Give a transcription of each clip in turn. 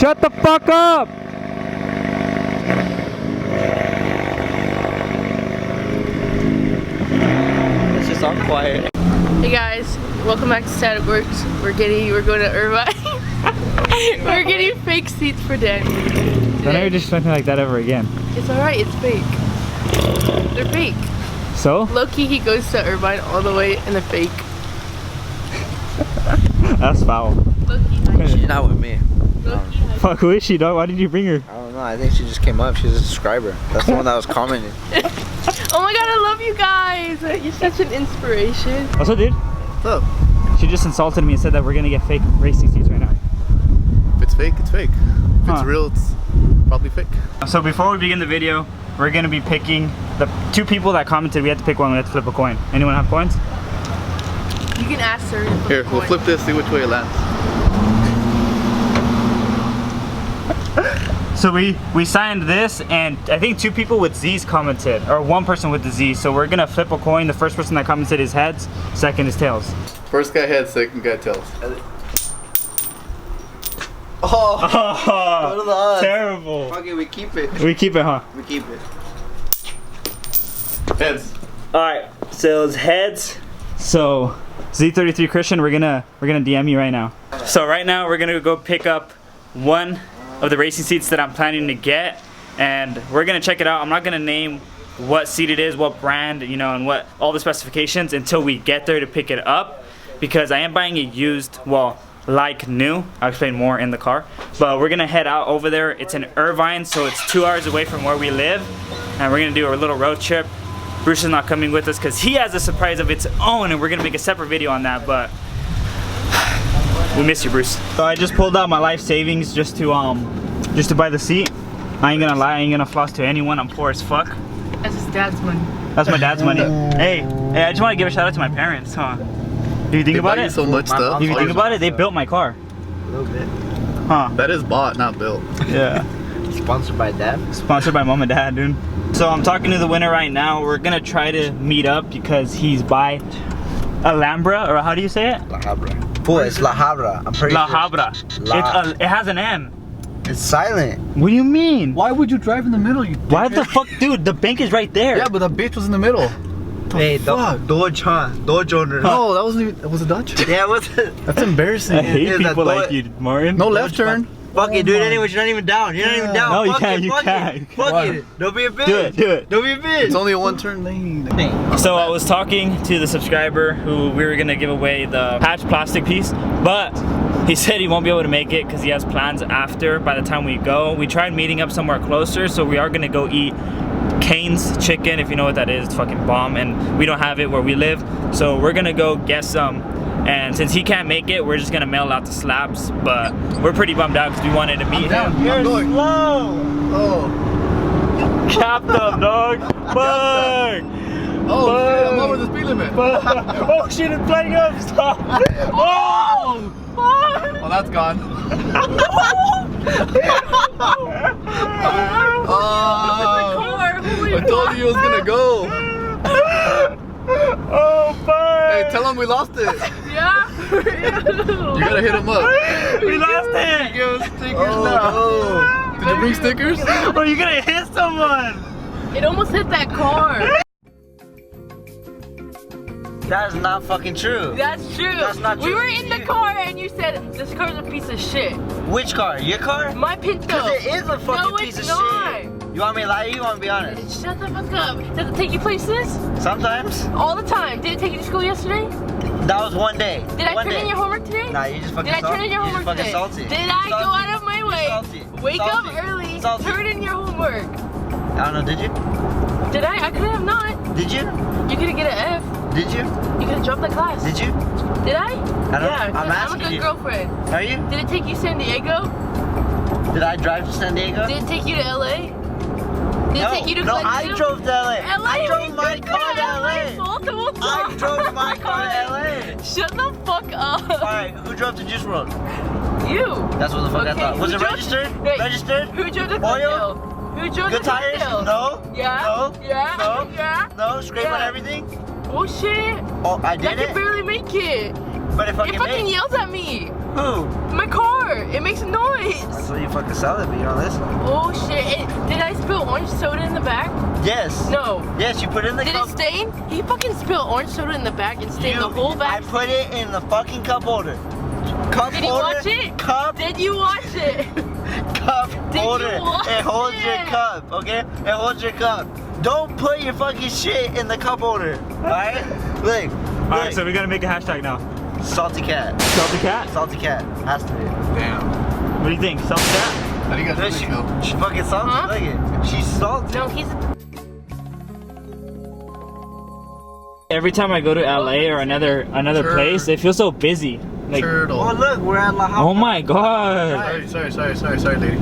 Shut the fuck up! It's just all quiet. Hey guys, welcome back to Static Works. We're going to Irvine. We're getting fake seats for Danny. Don't ever do something like that ever again. It's alright, it's fake. They're fake. So? Low-key, he goes to Irvine all the way and they're fake. That's foul. Low-key, She's not with me. Fuck, who is she, dog? Why did you bring her? I don't know. I think she just came up. She's a subscriber. That's the one that was commenting. Oh my god, I love you guys. You're such an inspiration. What's up, dude? What's up? She just insulted me and said that we're gonna get fake racing seats right now. If it's fake, it's fake. If it's real, it's probably fake. So before we begin the video, we're gonna be picking the 2 people that commented. We had to pick one. We had to flip a coin. Anyone have coins? You can ask her. Here, we'll flip this, see which way it lands. So we signed this, and I think 2 people with Z's commented, or 1 person with the Z. So we're gonna flip a coin. The first person that commented is heads, second is tails. First guy heads, second guy tails. Oh, what are the odds? Terrible. Okay, we keep it. We keep it, huh? We keep it. Heads. All right, so it's heads. So Z33 Christian, we're gonna DM you right now. So right now we're gonna go pick up one of the racing seats that I'm planning to get, and we're gonna check it out. I'm not gonna name what seat it is, what brand, you know, and what all the specifications until we get there to pick it up, because I am buying it used, well, like new. I'll explain more in the car, but we're gonna head out over there. It's in Irvine, so it's 2 hours away from where we live, and we're gonna do a little road trip. Bruce is not coming with us because he has a surprise of its own, and we're gonna make a separate video on that, but we miss you, Bruce. So I just pulled out my life savings just to buy the seat. I ain't gonna lie, I ain't gonna floss to anyone. I'm poor as fuck. That's his dad's money. That's my dad's money. Hey, I just want to give a shout out to my parents, huh? Do you think about it? So much stuff. If you think about it, they built my car. A little bit. Huh? That is bought, not built. Yeah. Sponsored by Dad. Sponsored by Mom and Dad, dude. So I'm talking to the winner right now. We're gonna try to meet up because he's by Alhambra, or how do you say it? La Habra. Boy, it's La Habra. I'm pretty La sure. Habra. It has an M. It's silent. What do you mean? Why would you drive in the middle, you Why the fuck, dude? The bank is right there. Yeah, but the bitch was in the middle. Hey, fuck? Dodge, huh? Dodge owner. No, that wasn't even, was it Dutch? Yeah, what's it? That's embarrassing. I hate Yeah, people that like you, Martin. No left turn. Fuck it, do it anyway. You're not even down. You're not even down. No, you Fuck can't, it, you fuck can't, it. you Fuck can't. it. Don't be a bitch. Do it, do it. Don't be a bitch. It's only a 1-turn lane. So I was talking to the subscriber who we were gonna give away the patch plastic piece, but he said he won't be able to make it because he has plans after. By the time we go, we tried meeting up somewhere closer, so we are gonna go eat Cane's chicken. If you know what that is, it's fucking bomb, and we don't have it where we live, so we're gonna go get some. And since he can't make it, we're just gonna mail out the slabs. But we're pretty bummed out because we wanted to meet him. I'm going. Slow. Oh. Capped up, dog. Fuck. Oh, shit, I'm over the speed limit. Oh shit, it's playing up. Stop. Oh. Oh, that's gone. I told you it was gonna go. Oh fuck. Hey, tell him we lost it. Yeah. You gotta hit him up. We lost it. Give us stickers now. Did you bring stickers? Oh, you're gonna hit someone. It almost hit that car. That is not fucking true. That's true. That's not We true. were in the car and you said this car's a piece of shit. Which car? Your car? My Pinto. Because it is a fucking No, piece of it's not. shit. You want me to lie to you? You want me to be honest? Shut the fuck up. Does it take you places? Sometimes. All the time. Did it take you to school yesterday? That was one day. Did I one turn day. in your homework today? Nah, you just fucking Did I turn in your homework fucking today? salty. Did I go Salty. out of my way? Salty. Wake Salty. up early. Salty. Turn in your homework. I don't know, did you? Did I? I could have not. Did you? You could have get an F. Did you? You could have dropped the class. Did you? Did I? I don't Yeah, know. 'cause I'm I'm a asking good you. girlfriend. Are you? Did it take you San Diego? Did I drive to San Diego? Did it take you to LA? Did it take you to no, Glenview? I drove to LA. LA? I drove my car to LA. Multiple times. I drove my car to LA. Shut the fuck up. Alright, who drove to Juice World? You. That's what the fuck I Okay, thought. Was who it drove- registered? Wait, Registered? Who drove to Oil? Glendale? Who drove Good to tires? Glendale? No. Yeah. No. Yeah. No. Yeah. No? Scrape on Yeah. everything? Oh shit. Oh, I I did can it? barely make it. But if I It can fucking make yells at me. Who? My car. It makes a noise. That's what you fucking sell it, but you don't listen. Oh shit! Did I spill orange soda in the back? Yes. No. Yes, you put it in the Did cup. it stain? He fucking spilled orange soda in the back and stained the whole back. I put it in the fucking cup holder. Cup Did holder. you watch it? Cup. Did you watch it? Cup Did holder. you watch It holds your it? cup, okay? It holds your cup. Don't put your fucking shit in the cup holder. Alright? Look. Alright, so we gotta make a hashtag now. Salty cat. Salty cat? Salty cat. Has to be. Damn. What do you think? Salty cat? How do you guys No, really feel? she fucking salty. Huh? Look it. She's salty. No, he's. Every time I go to LA or another Turd. place, it feels so busy. Like, Turtle. Oh look, we're at La Habra. oh my god. Sorry, lady.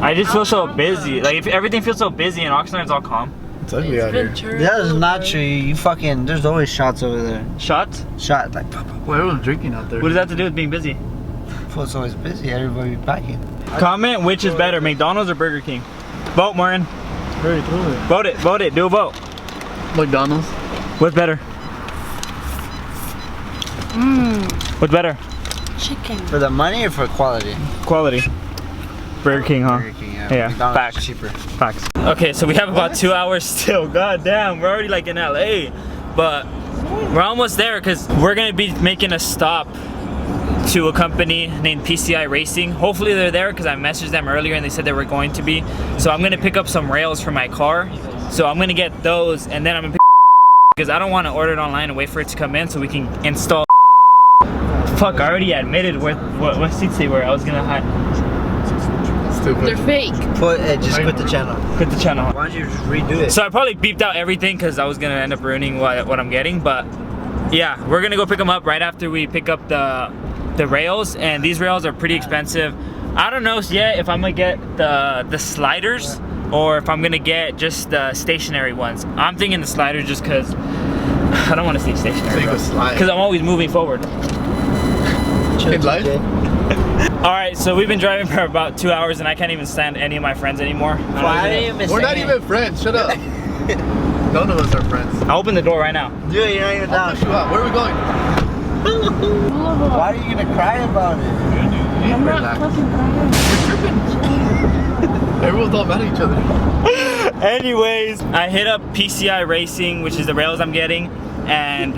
I just feel so busy. Like, if everything feels so busy and Oxnard's all calm. It's ugly out here. Ventura. That is not true. You fucking. There's always shots over there. Shots? Shot like. Pop, pop. Well, everyone's drinking out there. What does that have to do with being busy? Well, it's always busy. Everybody packing. Comment which is better, McDonald's or Burger King. Vote, Marin. Vote it. Vote it. Do a vote. McDonald's. What's better? What's better? Chicken. For the money or for quality? Quality. Burger King, huh? Burger King, Yeah, McDonald's facts. is cheaper. Facts. Okay, so we have about 2 hours still. God damn, we're already like in LA. But we're almost there because we're gonna be making a stop to a company named PCI Racing. Hopefully they're there because I messaged them earlier and they said they were going to be. So I'm gonna pick up some rails for my car. So I'm gonna get those and then I'm gonna pick because I don't want to order it online and wait for it to come in so we can install. Fuck, I already admitted what seats they were. I was gonna hide. Stupid. They're fake. Just quit the channel. Quit the channel. Why don't you just redo it? So I probably beeped out everything because I was gonna end up ruining what I'm getting, but yeah, we're gonna go pick them up right after we pick up the rails, and these rails are pretty expensive. I don't know yet if I'm gonna get the sliders or if I'm gonna get just the stationary ones. I'm thinking the sliders just because I don't want to stay stationary. Take a slide. Because I'm always moving forward. Kid life? All right, so we've been driving for about 2 hours, and I can't even stand any of my friends anymore. We're not even friends. Shut up. None of us are friends. I'll open the door right now. Dude, you're not even I'll down. push you out. Where are we going? Why are you gonna cry about it? I'm not fucking crying. Everyone's all mad at each other. Anyways, I hit up PCI Racing, which is the rails I'm getting, and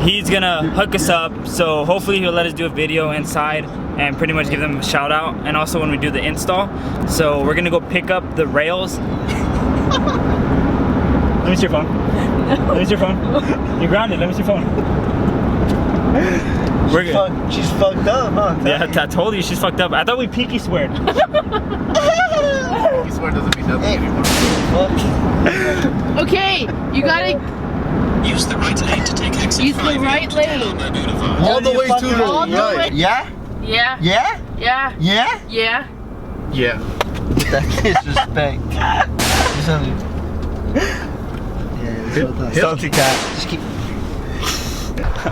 he's gonna hook us up. So hopefully he'll let us do a video inside and pretty much give them a shout out, and also when we do the install. So we're gonna go pick up the rails. Let me see your phone. Let me see your phone. You're grounded. Let me see your phone. We're good. She's fucked up, huh? Yeah, I told you she's fucked up. I thought we pinky sweared. He swear doesn't mean nothing anymore. Okay, you gotta Use the right lane to take exit use the 5 right lane. All the way to the All the right. way. Yeah? Yeah. Yeah? Yeah. Yeah? Yeah. Yeah. That disrespect. Yeah, Salty cat. just keep.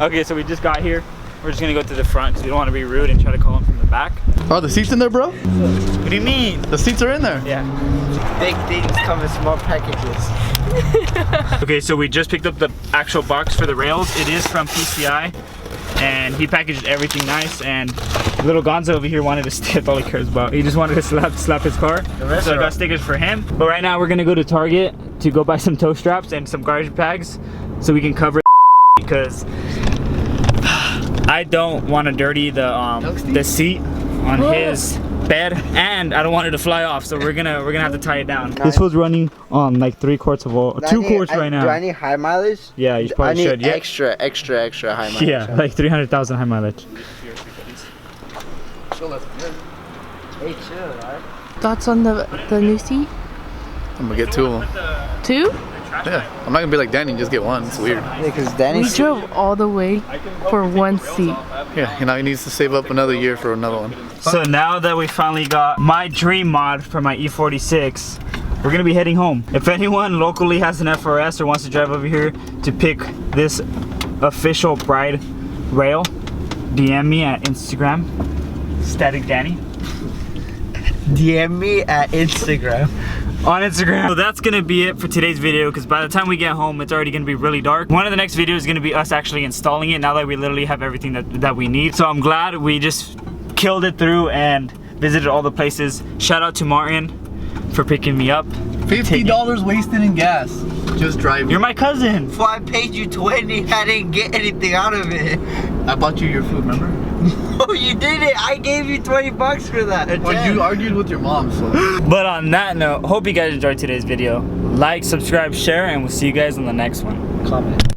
Okay, so we just got here. We're just gonna go to the front because we don't want to be rude and try to call him from the back. Oh, the seats in there, bro? What do you mean? The seats are in there. Yeah. Big things come in small packages. Okay, so we just picked up the actual box for the rails. It is from PCI, and he packaged everything nice. And little Gonzo over here wanted to stick. That's all he cares about. He just wanted to slap his car. So I got stickers for him. But right now we're gonna go to Target to go buy some toe straps and some garbage bags so we can cover because I don't want to dirty the seat on his bed, and I don't want it to fly off. So we're gonna have to tie it down. This was running on like 3 quarts of oil, 2 quarts right now. Do I need high mileage? Yeah, you probably I need should. Yeah. extra high mileage. Yeah, like 300,000 high mileage. Hey, chill, alright? Thoughts on the new seat? I'm gonna get 2 of them. 2? Yeah. I'm not gonna be like Danny and just get one. It's weird. Yeah, because Danny. We drove all the way for one seat. Yeah, you know, he needs to save up another year for another one. So now that we finally got my dream mod for my E46, we're gonna be heading home. If anyone locally has an FRS or wants to drive over here to pick this official Bride rail, DM me at Instagram, Static Danny. DM me at Instagram. On Instagram. So that's gonna be it for today's video, because by the time we get home it's already gonna be really dark. One of the next videos is gonna be us actually installing it now that we literally have everything that we need. So I'm glad we just killed it through and visited all the places. Shout out to Martin for picking me up. $50 wasted in gas. Just driving. You're my cousin. So I paid you 20, I didn't get anything out of it. I bought you your food, remember? Oh, you did it. I gave you 20 bucks for that. Well, you argued with your mom, so. But on that note, hope you guys enjoyed today's video. Like, subscribe, share, and we'll see you guys in the next one. Comment.